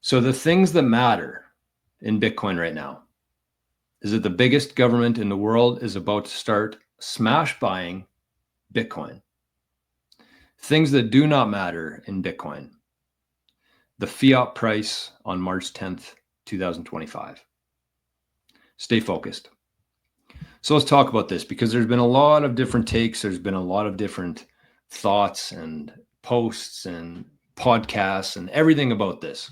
So the things that matter in Bitcoin right now is that the biggest government in the world is about to start smash buying Bitcoin. Things that do not matter in Bitcoin: the fiat price on March 10th, 2025. Stay focused. So let's talk about this, because there's been a lot of different takes. There's been a lot of different thoughts and posts and podcasts and everything about this.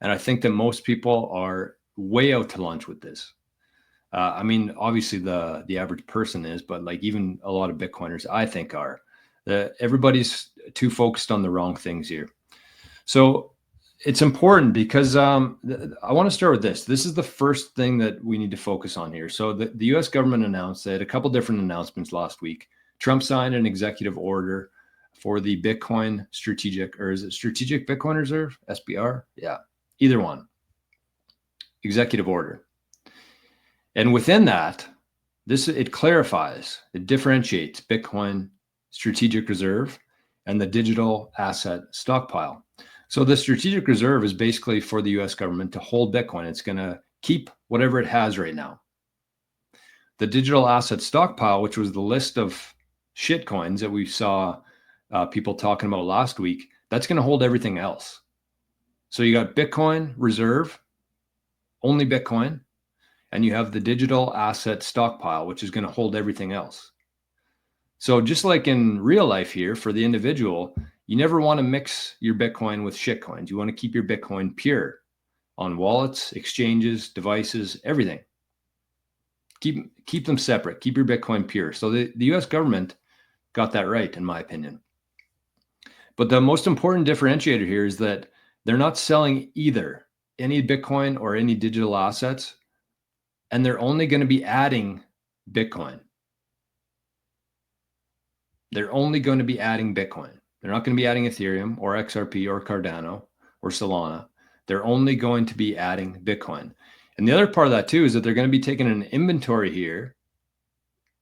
And I think that most people are way out to lunch with this. I mean, obviously the average person is, but like even a lot of Bitcoiners, I think, are. Everybody's too focused on the wrong things here. So it's important because I want to start with this. This is the first thing that we need to focus on here. So the U.S. government announced, they had a couple different announcements last week. Trump signed an executive order for the Bitcoin Strategic, or is it Strategic Bitcoin Reserve, SBR? Yeah, either one. Executive order. And within that, it clarifies, it differentiates Bitcoin Strategic Reserve and the digital asset stockpile. So the strategic reserve is basically for the US government to hold Bitcoin. It's going to keep whatever it has right now. The digital asset stockpile, which was the list of shit coins that we saw people talking about last week, that's going to hold everything else. So you got Bitcoin reserve, only Bitcoin, and you have the digital asset stockpile, which is going to hold everything else. So just like in real life here, for the individual, you never want to mix your Bitcoin with shitcoins. You want to keep your Bitcoin pure on wallets, exchanges, devices, everything. Keep them separate. Keep your Bitcoin pure. So the US government got that right, in my opinion. But the most important differentiator here is that they're not selling either any Bitcoin or any digital assets, and they're only going to be adding Bitcoin. They're only going to be adding Bitcoin. They're not going to be adding Ethereum or XRP or Cardano or Solana. They're only going to be adding Bitcoin. And the other part of that too is that they're going to be taking an inventory here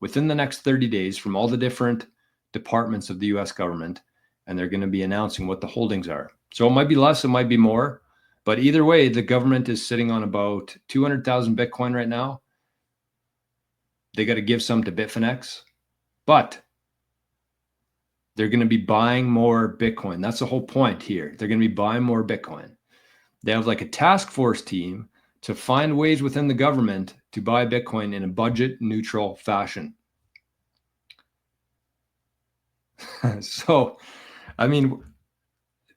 within the next 30 days from all the different departments of the US government, and they're going to be announcing what the holdings are. So it might be less, it might be more, but either way, the government is sitting on about 200,000 Bitcoin right now. They got to give some to Bitfinex, but they're going to be buying more Bitcoin. That's the whole point here. They're going to be buying more Bitcoin. They have like a task force team to find ways within the government to buy Bitcoin in a budget neutral fashion. So, I mean,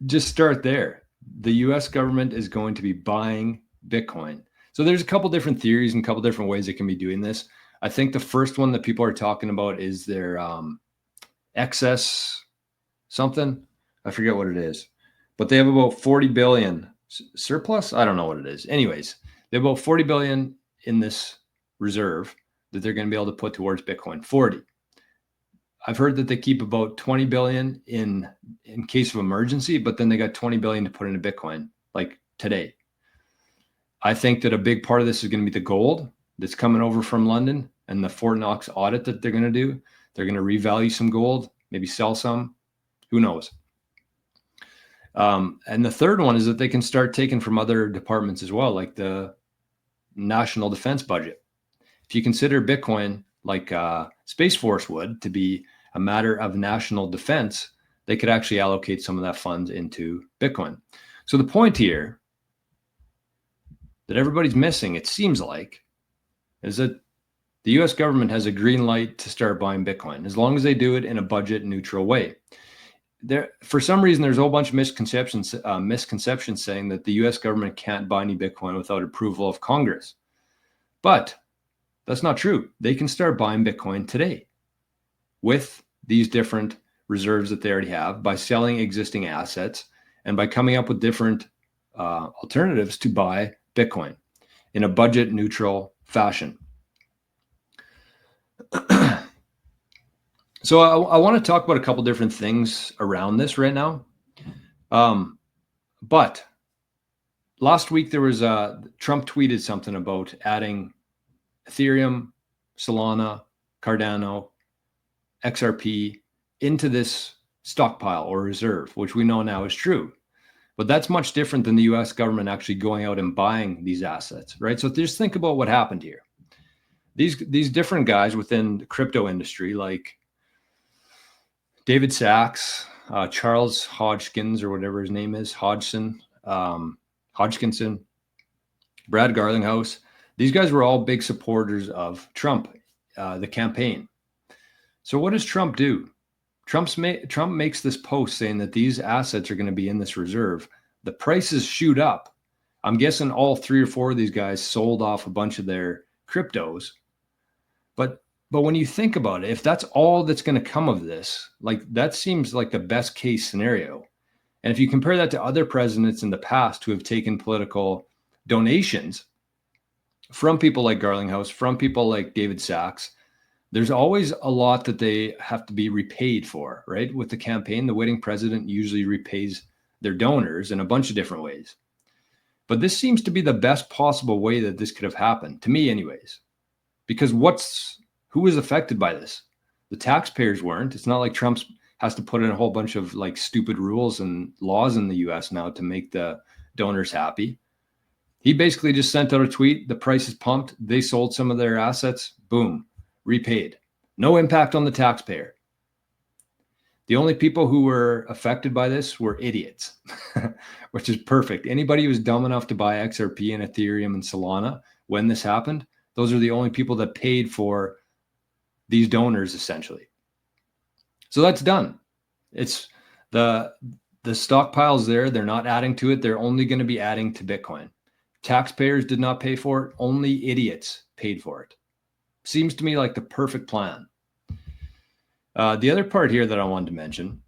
just start there. The US government is going to be buying Bitcoin. So there's a couple different theories and a couple different ways they can be doing this. I think the first one that people are talking about is their excess something. I forget what it is, but they have about 40 billion surplus. I don't know what it is. Anyways, they have about 40 billion in this reserve that they're going to be able to put towards Bitcoin. 40. I've heard that they keep about 20 billion in case of emergency, but then they got 20 billion to put into Bitcoin like today. I think that a big part of this is going to be the gold that's coming over from London and the Fort Knox audit that they're going to do. They're going to revalue some gold, maybe sell some. Who knows? And the third one is that they can start taking from other departments as well, like the national defense budget. If you consider Bitcoin like Space Force would to be a matter of national defense, they could actually allocate some of that funds into Bitcoin. So the point here that everybody's missing, it seems like, is that the US government has a green light to start buying Bitcoin, as long as they do it in a budget neutral way. For some reason, there's a whole bunch of misconceptions saying that the US government can't buy any Bitcoin without approval of Congress. But that's not true. They can start buying Bitcoin today with these different reserves that they already have, by selling existing assets and by coming up with different alternatives to buy Bitcoin in a budget neutral fashion. So I want to talk about a couple different things around this right now. But last week there was Trump tweeted something about adding Ethereum, Solana, Cardano, XRP into this stockpile or reserve, which we know now is true. But that's much different than the US government actually going out and buying these assets, right? So just think about what happened here. These different guys within the crypto industry, like David Sachs, Charles Hodgkins, or whatever his name is, Hodgkinson, Brad Garlinghouse, these guys were all big supporters of Trump, the campaign. So what does Trump do? Trump makes this post saying that these assets are going to be in this reserve. The prices shoot up. I'm guessing all 3 or 4 of these guys sold off a bunch of their cryptos. But when you think about it, if that's all that's going to come of this, like that seems like the best case scenario. And if you compare that to other presidents in the past who have taken political donations from people like Garlinghouse, from people like David Sachs, there's always a lot that they have to be repaid for, right? With the campaign, the winning president usually repays their donors in a bunch of different ways. But this seems to be the best possible way that this could have happened, to me anyways. Because who was affected by this? The taxpayers weren't. It's not like Trump has to put in a whole bunch of like stupid rules and laws in the US now to make the donors happy. He basically just sent out a tweet. The price is pumped. They sold some of their assets. Boom, repaid. No impact on the taxpayer. The only people who were affected by this were idiots, which is perfect. Anybody who was dumb enough to buy XRP and Ethereum and Solana when this happened, those are the only people that paid for these donors, essentially. So that's done. It's the stockpile's there. They're not adding to it. They're only going to be adding to Bitcoin. Taxpayers did not pay for it. Only idiots paid for it. Seems to me like the perfect plan. The other part here that I wanted to mention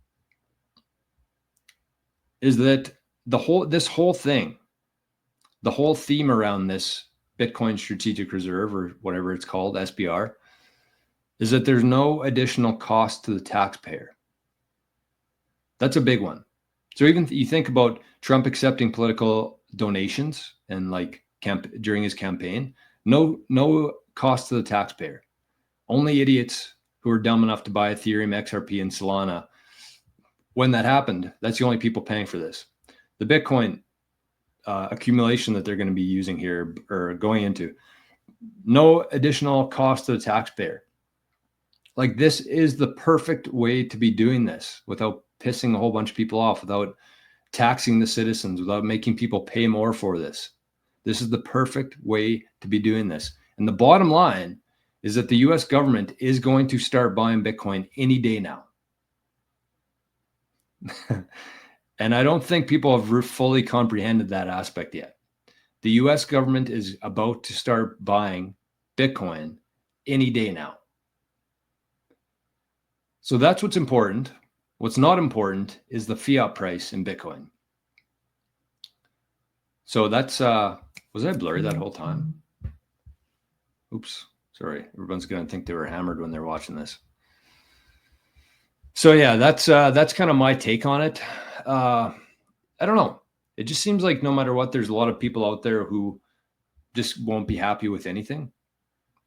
is that this whole thing, the whole theme around this Bitcoin Strategic Reserve, or whatever it's called, SBR, is that there's no additional cost to the taxpayer. That's a big one. So even you think about Trump accepting political donations and like during his campaign, no cost to the taxpayer. Only idiots who are dumb enough to buy Ethereum, XRP, and Solana. When that happened, that's the only people paying for this. The Bitcoin accumulation that they're going to be using here or going into, no additional cost to the taxpayer. Like, this is the perfect way to be doing this without pissing a whole bunch of people off, without taxing the citizens, without making people pay more for this. This is the perfect way to be doing this. And the bottom line is that the US government is going to start buying Bitcoin any day now. And I don't think people have fully comprehended that aspect yet. The US government is about to start buying Bitcoin any day now. So that's what's important. What's not important is the fiat price in Bitcoin. So that's, was I blurry that whole time? Oops, sorry. Everyone's going to think they were hammered when they're watching this. So yeah, that's kind of my take on it. I don't know. It just seems like no matter what, there's a lot of people out there who just won't be happy with anything.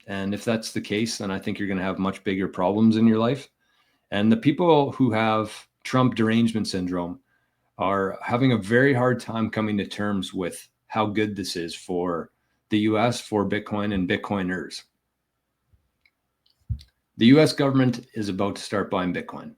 And if that's the case, then I think you're going to have much bigger problems in your life. And the people who have Trump derangement syndrome are having a very hard time coming to terms with how good this is for the US, for Bitcoin and Bitcoiners. The US government is about to start buying Bitcoin.